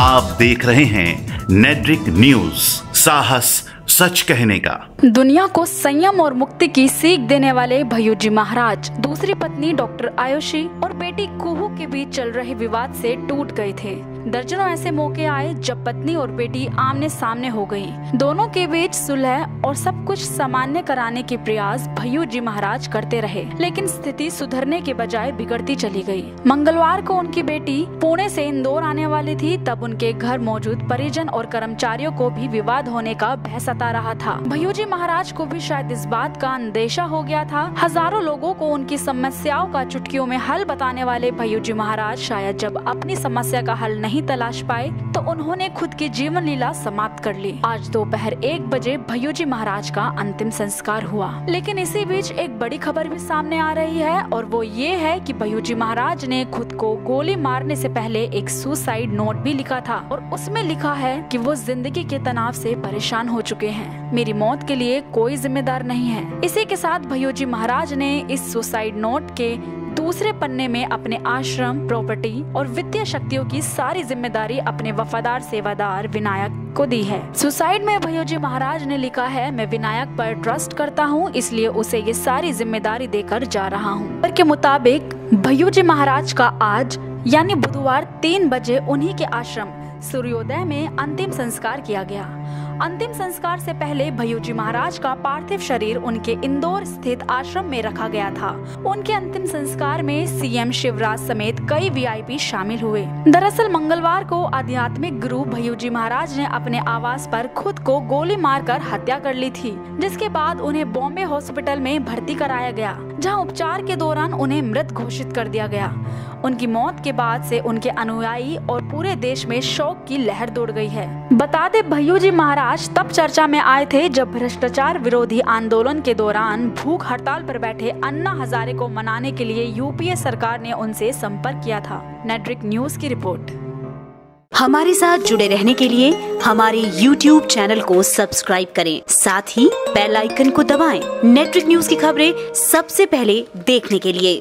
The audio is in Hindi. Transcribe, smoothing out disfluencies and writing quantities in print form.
आप देख रहे हैं नेट्रिक न्यूज, साहस सच कहने का। दुनिया को संयम और मुक्ति की सीख देने वाले भय्यूजी महाराज दूसरी पत्नी डॉक्टर आयुषी और बेटी कुहू के बीच चल रहे विवाद से टूट गए थे। दर्जनों ऐसे मौके आए जब पत्नी और बेटी आमने सामने हो गईं। दोनों के बीच सुलह और सब कुछ सामान्य कराने के प्रयास भय्यूजी महाराज करते रहे, लेकिन स्थिति सुधरने के बजाय बिगड़ती चली गई। मंगलवार को उनकी बेटी पुणे से इंदौर आने वाली थी, तब उनके घर मौजूद परिजन और कर्मचारियों को भी विवाद होने का भय सता रहा था। भय्यूजी महाराज को भी शायद इस बात का अंदेशा हो गया था। हजारों लोगों को उनकी समस्याओं का चुटकियों में हल बताने वाले भय्यूजी महाराज शायद जब अपनी समस्या का हल नहीं तलाश पाए तो उन्होंने खुद की जीवन लीला समाप्त कर ली। आज दोपहर 1 बजे भय्यूजी महाराज का अंतिम संस्कार हुआ, लेकिन इसी बीच एक बड़ी खबर भी सामने आ रही है और वो ये है कि भय्यूजी महाराज ने खुद को गोली मारने से पहले एक सुसाइड नोट भी लिखा था और उसमें लिखा है कि वो जिंदगी के तनाव से परेशान हो चुके हैं। मेरी मौत के लिए कोई जिम्मेदार नहीं है। इसी के साथ भय्यूजी महाराज ने इस सुसाइड नोट के दूसरे पन्ने में अपने आश्रम, प्रॉपर्टी और वित्तीय शक्तियों की सारी जिम्मेदारी अपने वफादार सेवादार विनायक को दी है। सुसाइड में भय्यूजी महाराज ने लिखा है, मैं विनायक पर ट्रस्ट करता हूँ, इसलिए उसे ये सारी जिम्मेदारी देकर जा रहा हूँ। के मुताबिक भय्यूजी महाराज का आज यानी बुधवार 3 बजे उन्हीं के आश्रम सूर्योदय में अंतिम संस्कार किया गया। अंतिम संस्कार से पहले भय्यूजी महाराज का पार्थिव शरीर उनके इंदौर स्थित आश्रम में रखा गया था। उनके अंतिम संस्कार में सीएम शिवराज समेत कई वीआईपी शामिल हुए। दरअसल मंगलवार को आध्यात्मिक गुरु भय्यूजी महाराज ने अपने आवास पर खुद को गोली मारकर हत्या कर ली थी, जिसके बाद उन्हें बॉम्बे हॉस्पिटल में भर्ती कराया गया, जहां उपचार के दौरान उन्हें मृत घोषित कर दिया गया। उनकी मौत के बाद से उनके अनुयायी और पूरे देश में शोक की लहर दौड़ गई है। बता दें, भय्यूजी महाराज तब चर्चा में आए थे जब भ्रष्टाचार विरोधी आंदोलन के दौरान भूख हड़ताल पर बैठे अन्ना हजारे को मनाने के लिए यूपीए सरकार ने उनसे संपर्क किया था। नेट्रिक न्यूज की रिपोर्ट। हमारे साथ जुड़े रहने के लिए हमारे YouTube चैनल को सब्सक्राइब करें, साथ ही बेल आइकन को दबाएं। नेट्रिक न्यूज की खबरें सबसे पहले देखने के लिए।